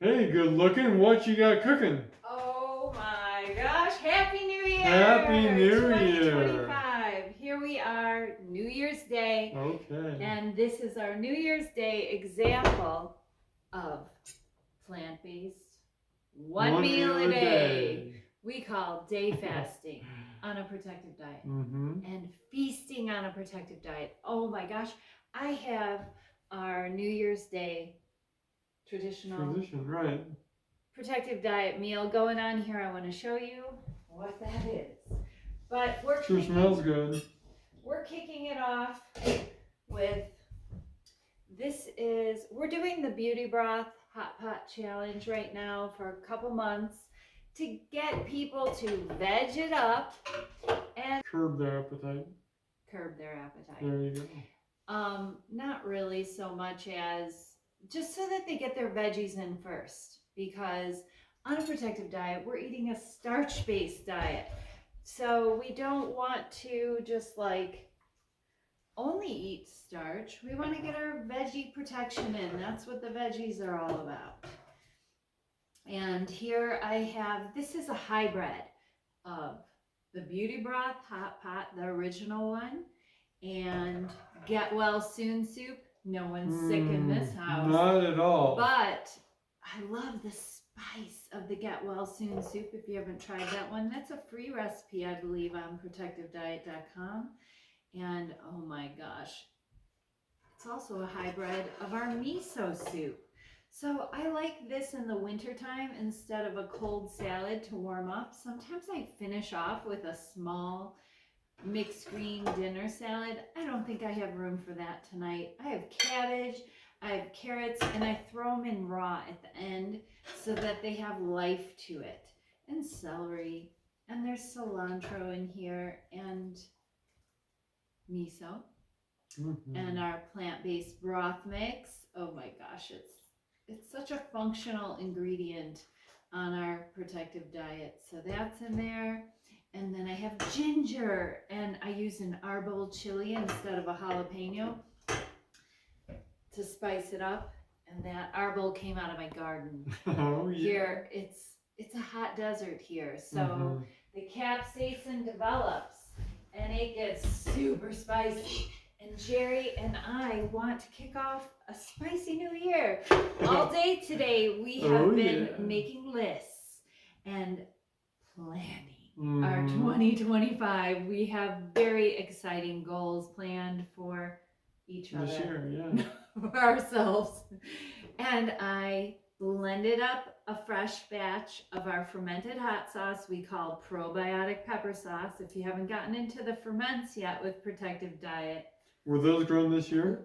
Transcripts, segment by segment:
Hey, good looking. What you got cooking? Oh my gosh, Happy New Year! Happy New Year! 2025. Here we are, New Year's Day. Okay. And this is our New Year's Day example of plant-based, one meal a day. We call day fasting on a protective diet and feasting on a protective diet. Oh my gosh, I have our New Year's Day Tradition, right? Protective diet meal going on here. I want to show you what that is. But smells good. We're kicking it off with we're doing the Beauty Broth Hot Pot Challenge right now for a couple months to get people to veg it up and curb their appetite. There you go. Not really so much as just so that they get their veggies in first, because on a protective diet, we're eating a starch-based diet. So we don't want to just like only eat starch. We want to get our veggie protection in. That's what the veggies are all about. And here I have, this is a hybrid of the Beauty Broth Hot Pot, the original one, and Get Well Soon soup. No one's sick in this house. Not at all. But I love the spice of the Get Well Soon soup. If you haven't tried that one, that's a free recipe, I believe, on protectivediet.com. And oh my gosh, it's also a hybrid of our miso soup. So I like this in the wintertime instead of a cold salad to warm up. Sometimes I finish off with a small mixed green dinner salad. I don't think I have room for that tonight. I have cabbage, I have carrots, and I throw them in raw at the end so that they have life to it. And celery, and there's cilantro in here, and miso, and our plant-based broth mix. Oh my gosh, it's such a functional ingredient on our protective diet. So that's in there. And then I have ginger, and I use an arbol chili instead of a jalapeno to spice it up. And that arbol came out of my garden. Oh yeah. Here, it's a hot desert here, so the capsaicin develops and it gets super spicy. And Jerry and I want to kick off a spicy new year. All day today we have been making lists and planning our 2025. We have very exciting goals planned for each other. This year, for ourselves. And I blended up a fresh batch of our fermented hot sauce we call probiotic pepper sauce. If you haven't gotten into the ferments yet with Protective Diet. Were those grown this year?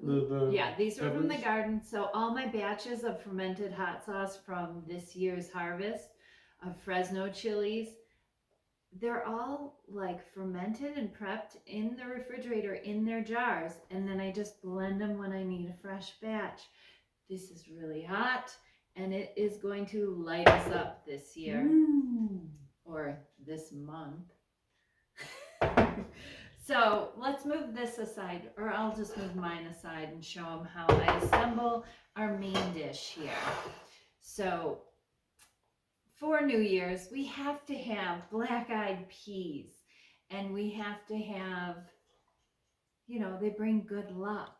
Yeah, these were from the garden. So all my batches of fermented hot sauce from this year's harvest of Fresno chilies, they're all like fermented and prepped in the refrigerator in their jars, and then I just blend them when I need a fresh batch. This is really hot, and it is going to light us up this year or this month. So let's move this aside, or I'll just move mine aside and show them how I assemble our main dish here. So for New Year's, we have to have black-eyed peas, and we have to have, you know, they bring good luck.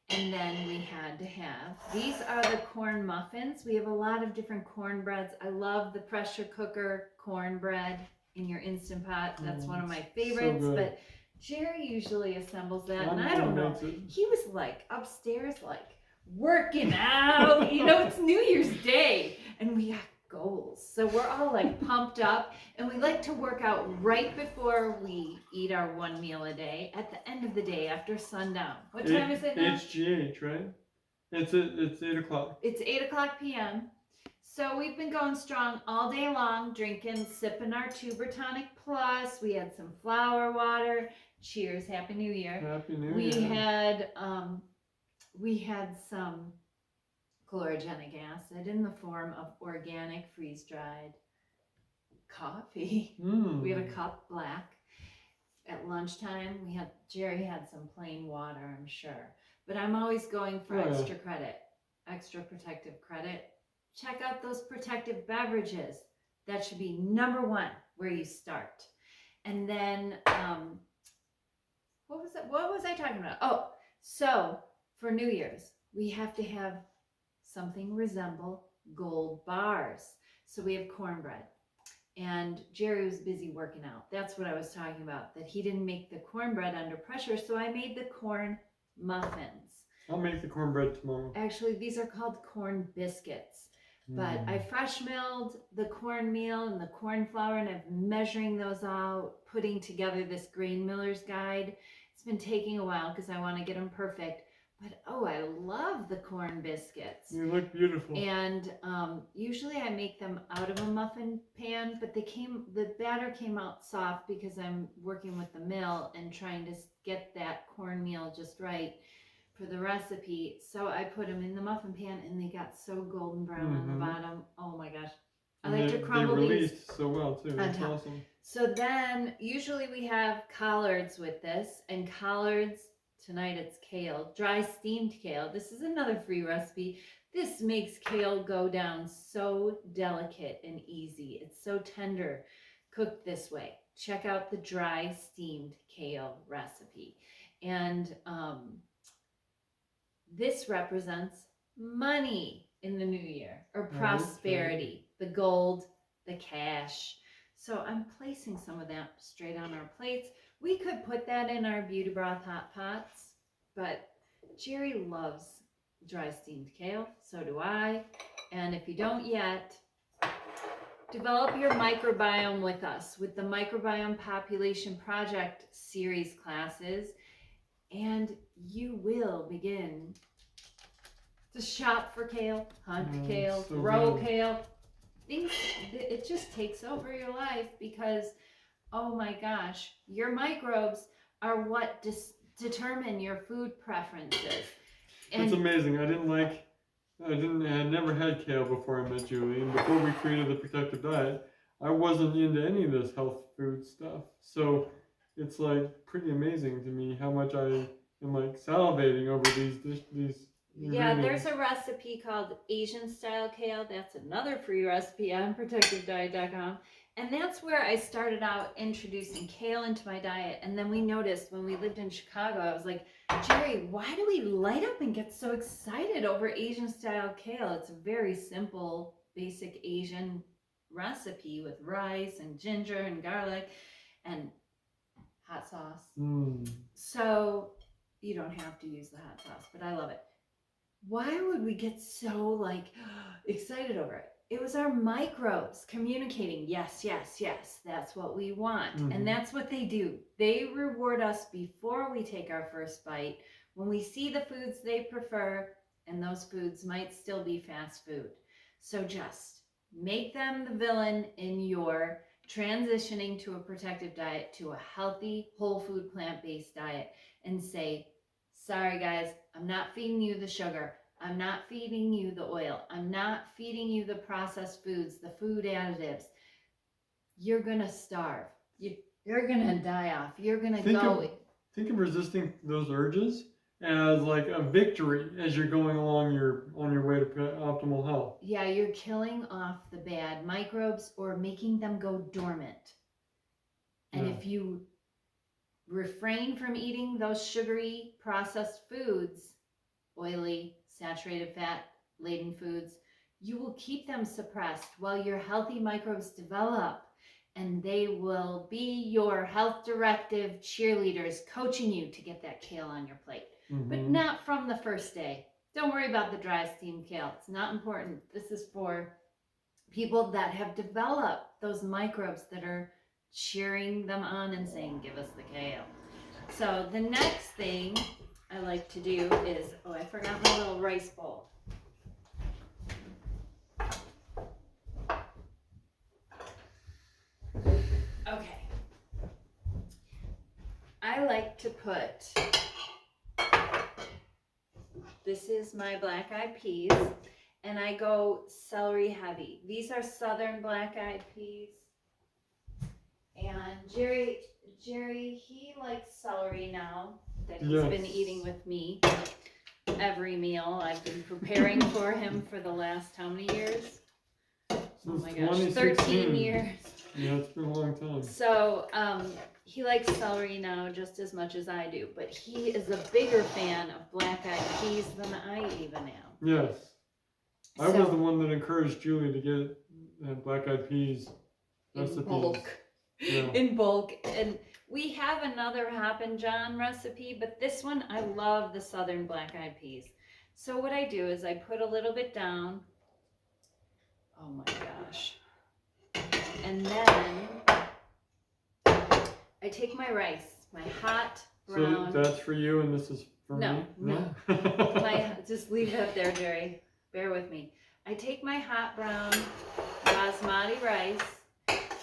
And then we had to have, these are the corn muffins. We have a lot of different cornbreads. I love the pressure cooker cornbread in your Instant Pot. That's one of my favorites, so but Jerry usually assembles that, and I don't know. He was like upstairs, like working out. You know, it's New Year's Day, and we got goals. So we're all like pumped up, and we like to work out right before we eat our one meal a day at the end of the day after sundown. What time is it now? HGH, right? It's 8 o'clock. It's 8 o'clock p.m. So we've been going strong all day long, sipping our Tuber Tonic Plus. We had some flower water. Cheers, Happy New Year. Happy New Year. We had some chlorogenic acid in the form of organic freeze-dried coffee. We had a cup black. At lunchtime, Jerry had some plain water, I'm sure. But I'm always going for extra credit, extra protective credit. check out those protective beverages. That should be number one where you start. And then, what was I talking about? Oh, so for New Year's, we have to have something resemble gold bars. So we have cornbread. And Jerry was busy working out. That's what I was talking about, that he didn't make the cornbread under pressure. So I made the corn muffins. I'll make the cornbread tomorrow. Actually, these are called corn biscuits. But I fresh milled the cornmeal and the corn flour, and I'm measuring those out, putting together this grain miller's guide. It's been taking a while because I want to get them perfect. But oh, I love the corn biscuits. You look beautiful. And usually I make them out of a muffin pan, but the batter came out soft because I'm working with the mill and trying to get that cornmeal just right for the recipe. So I put them in the muffin pan and they got so golden brown on the bottom. Oh my gosh. I like to crumble they these released so well too. That's awesome. So then usually we have collards with this, and collards, tonight it's kale, dry steamed kale. This is another free recipe. This makes kale go down so delicate and easy. It's so tender cooked this way. Check out the dry steamed kale recipe. And this represents money in the new year, or prosperity, the gold, the cash. So I'm placing some of that straight on our plates. We could put that in our beauty broth hot pots, but Jerry loves dry steamed kale, so do I. And if you don't yet, develop your microbiome with us with the Microbiome Population Project series classes, and you will begin to shop for kale, hunt kale, so grow good. kale. It just takes over your life because, oh my gosh, your microbes are what determine your food preferences. And it's amazing. I had never had kale before I met Julie, and before we created the protective diet, I wasn't into any of this health food stuff. So it's like pretty amazing to me how much I am like salivating over these yeah, ingredients. there's a recipe called Asian style kale. That's another free recipe on protectivediet.com. And that's where I started out introducing kale into my diet. And then we noticed when we lived in Chicago, I was like, Jerry, why do we light up and get so excited over Asian style kale? It's a very simple, basic Asian recipe with rice and ginger and garlic and hot sauce. So you don't have to use the hot sauce, but I love it. Why would we get so like excited over it? It was our microbes communicating, yes, yes, yes, that's what we want. And that's what they do. They reward us before we take our first bite, when we see the foods they prefer, and those foods might still be fast food. So just make them the villain in your transitioning to a protective diet, to a healthy, whole food, plant-based diet, and say, sorry guys, I'm not feeding you the sugar. I'm not feeding you the oil. I'm not feeding you the processed foods, the food additives. You're going to starve. You're going to die off. You're going to go. Think of resisting those urges as like a victory as you're going along on your way to optimal health. Yeah, you're killing off the bad microbes or making them go dormant. And if you refrain from eating those sugary processed foods, oily, saturated fat laden foods, you will keep them suppressed while your healthy microbes develop, and they will be your health directive cheerleaders coaching you to get that kale on your plate. But not from the first day. Don't worry about the dry steamed kale. It's not important. This is for people that have developed those microbes that are cheering them on and saying, give us the kale. So the next thing I like to do is, oh, I forgot my little rice bowl. Okay. I like to put, this is my black-eyed peas, and I go celery heavy. These are southern black-eyed peas. And Jerry, he likes celery now that he's been eating with me. every meal. I've been preparing for him for the last how many years? Oh my gosh, 13 years. Yeah, it's been a long time. So, he likes celery now just as much as I do, but he is a bigger fan of black-eyed peas than I even am. Yes. I was the one that encouraged Julie to get black-eyed peas recipes. In bulk. Yeah. In bulk. And we have another Hoppin' John recipe, but this one, I love the southern black-eyed peas. So what I do is I put a little bit down. Oh my gosh. And then I take my rice, my hot brown. So that's for you and this is for me? No. Just leave it up there, Jerry. Bear with me. I take my hot brown basmati rice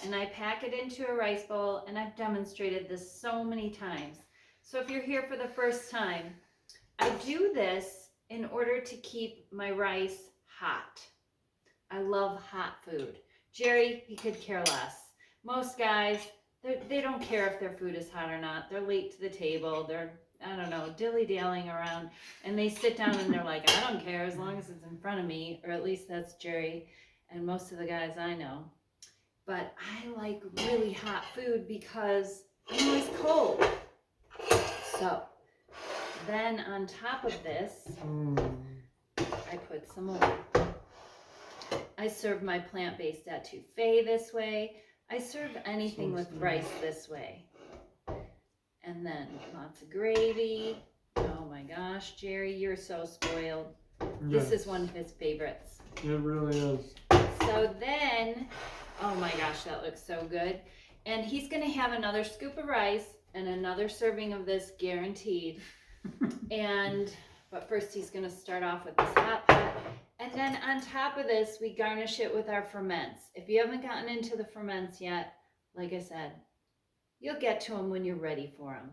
and I pack it into a rice bowl, and I've demonstrated this so many times. So if you're here for the first time, I do this in order to keep my rice hot. I love hot food. Jerry, he could care less. Most guys, they don't care if their food is hot or not. They're late to the table. They're, I don't know, dilly-dallying around. And they sit down and they're like, I don't care as long as it's in front of me. Or at least that's Jerry and most of the guys I know. But I like really hot food because I'm always cold. So then on top of this, I put some more. I serve my plant-based etouffee this way. I serve anything with rice this way. And then lots of gravy. Oh my gosh, Jerry, you're so spoiled. Yes. This is one of his favorites. It really is. So then, oh my gosh, that looks so good. And he's going to have another scoop of rice and another serving of this guaranteed. But first he's going to start off with this hot pot. And then on top of this, we garnish it with our ferments. If you haven't gotten into the ferments yet, like I said, you'll get to them when you're ready for them.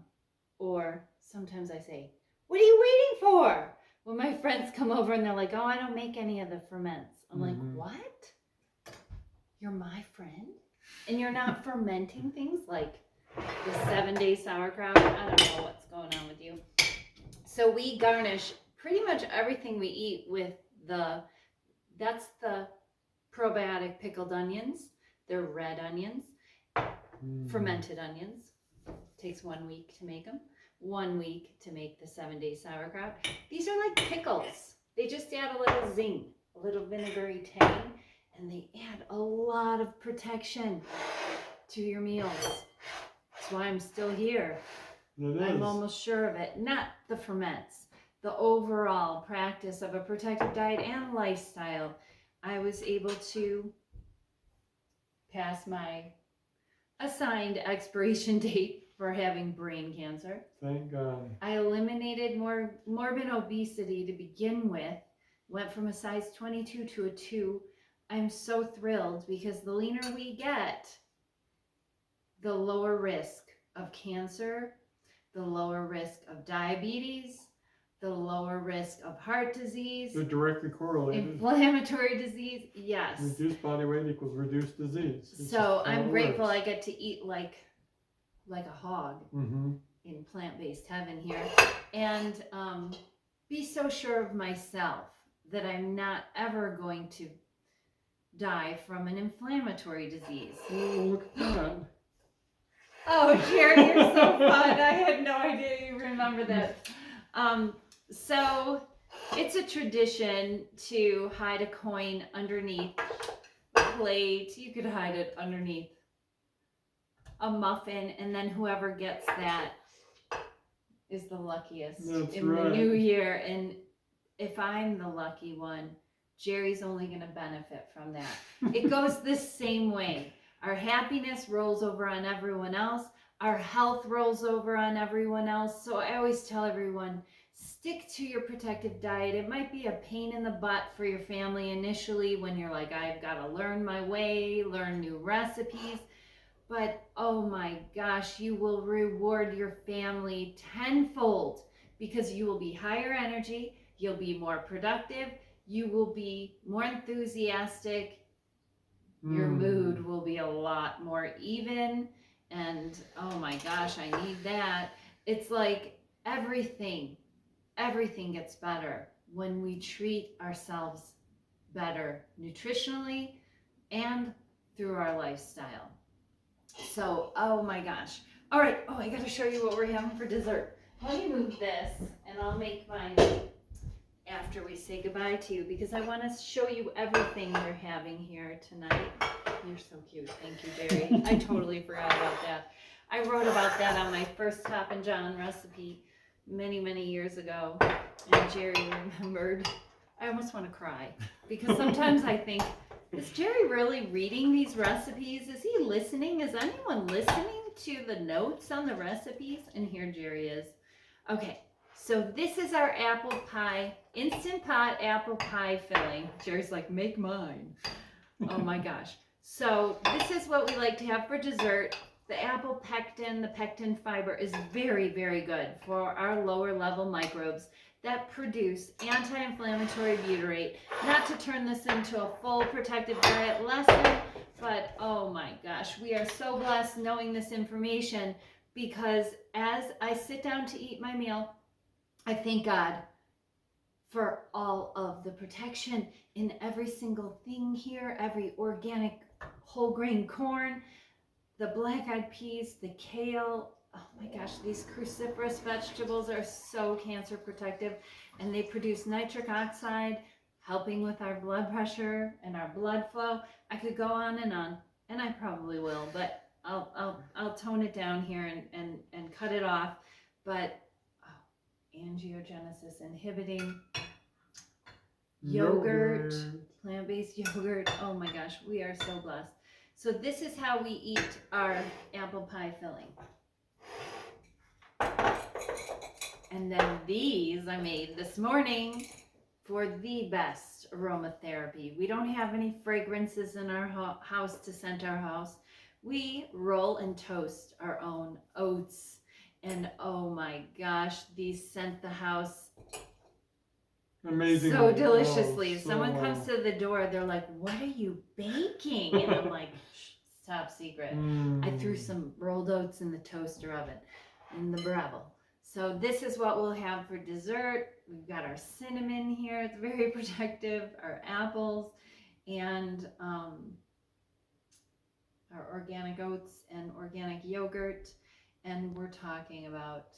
Or sometimes I say, what are you waiting for? When my friends come over and they're like, oh, I don't make any of the ferments. I'm like, what? You're my friend? And you're not fermenting things like the 7-day sauerkraut? I don't know what's going on with you. So we garnish pretty much everything we eat with that's the probiotic pickled onions. They're red onions, fermented onions. Takes 1 week to make them. 1 week to make the 7-day sauerkraut. These are like pickles. They just add a little zing, a little vinegary tang, and they add a lot of protection to your meals. That's why I'm still here. I'm almost sure of it. Not the ferments, the overall practice of a protective diet and lifestyle. I was able to pass my assigned expiration date for having brain cancer. Thank God. I eliminated morbid obesity to begin with. Went from a size 22 to a 2. I'm so thrilled because the leaner we get, the lower risk of cancer, the lower risk of diabetes, the lower risk of heart disease. They're directly correlated. Inflammatory disease, yes. Reduced body weight equals reduced disease. So I'm grateful I get to eat like a hog in plant-based heaven here. And be so sure of myself that I'm not ever going to die from an inflammatory disease. Oh, look at that. Oh, Jared, you're so fun. I had no idea you remember that. So it's a tradition to hide a coin underneath a plate. You could hide it underneath a muffin, and then whoever gets that is the luckiest the new year. And if I'm the lucky one, Jerry's only going to benefit from that. It goes the same way. Our happiness rolls over on everyone else. Our health rolls over on everyone else. So I always tell everyone, stick to your protective diet. It might be a pain in the butt for your family initially when you're like, I've got to learn my way, learn new recipes. But oh my gosh, you will reward your family tenfold because you will be higher energy, you'll be more productive, you will be more enthusiastic, your mood will be a lot more even, and oh my gosh, I need that. It's like everything everything gets better when we treat ourselves better nutritionally and through our lifestyle. So, oh my gosh. All right. Oh, I got to show you what we're having for dessert. Let me move this and I'll make mine after we say goodbye to you, because I want to show you everything we're having here tonight. You're so cute. Thank you, Jerry. I totally forgot about that. I wrote about that on my first Top and John recipe many, many years ago, and Jerry remembered. I almost want to cry, because sometimes I think, is Jerry really reading these recipes? Is he listening? Is anyone listening to the notes on the recipes? And here Jerry is. Okay, so this is our apple pie, Instant Pot apple pie filling. Jerry's like, make mine. Oh my gosh. So this is what we like to have for dessert. The apple pectin, the pectin fiber is very, very good for our lower level microbes that produce anti-inflammatory butyrate. Not to turn this into a full protective diet lesson, but oh my gosh, we are so blessed knowing this information, because as I sit down to eat my meal, I thank God for all of the protection in every single thing here, every organic whole grain corn, the black-eyed peas, the kale. Oh my gosh, these cruciferous vegetables are so cancer protective, and they produce nitric oxide, helping with our blood pressure and our blood flow. I could go on, and I probably will, but I'll tone it down here and cut it off. But angiogenesis inhibiting yogurt, plant-based yogurt. Oh my gosh, we are so blessed. So this is how we eat our apple pie filling. And then these I made this morning for the best aromatherapy. We don't have any fragrances in our house to scent our house. We roll and toast our own oats. And oh my gosh, these scent the house amazing, so deliciously. Oh, If someone comes to the door, they're like, what are you baking? And I'm like, shh, it's top secret. I threw some rolled oats in the toaster oven in the Breville. So this is what we'll have for dessert. We've got our cinnamon here. It's very protective. Our apples and our organic oats and organic yogurt. And we're talking about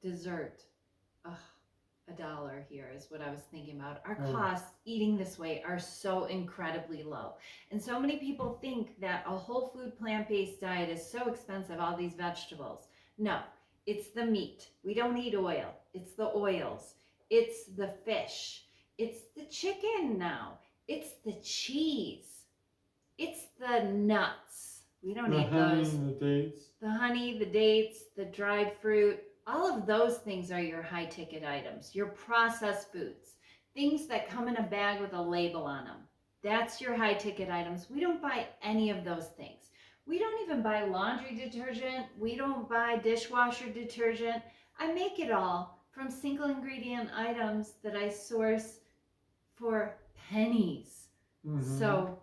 dessert. Ugh, $1 here is what I was thinking about. Our costs eating this way are so incredibly low. And so many people think that a whole food plant-based diet is so expensive, all these vegetables. No, it's the meat. We don't eat oil. It's the oils. It's the fish. It's the chicken now. It's the cheese. It's the nuts. We don't eat those. The dates. The honey, the dates, the dried fruit. All of those things are your high ticket items, your processed foods, things that come in a bag with a label on them. That's your high ticket items. We don't buy any of those things. We don't even buy laundry detergent. We don't buy dishwasher detergent. I make it all from single ingredient items that I source for pennies. So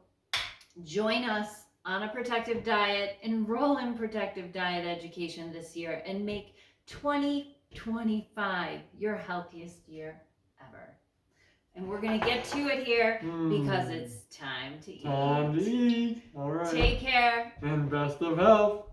join us on a protective diet, enroll in protective diet education this year, and make 2025 your healthiest year ever. And we're going to get to it here because it's time to eat. Time to eat. All right. Take care. And best of health.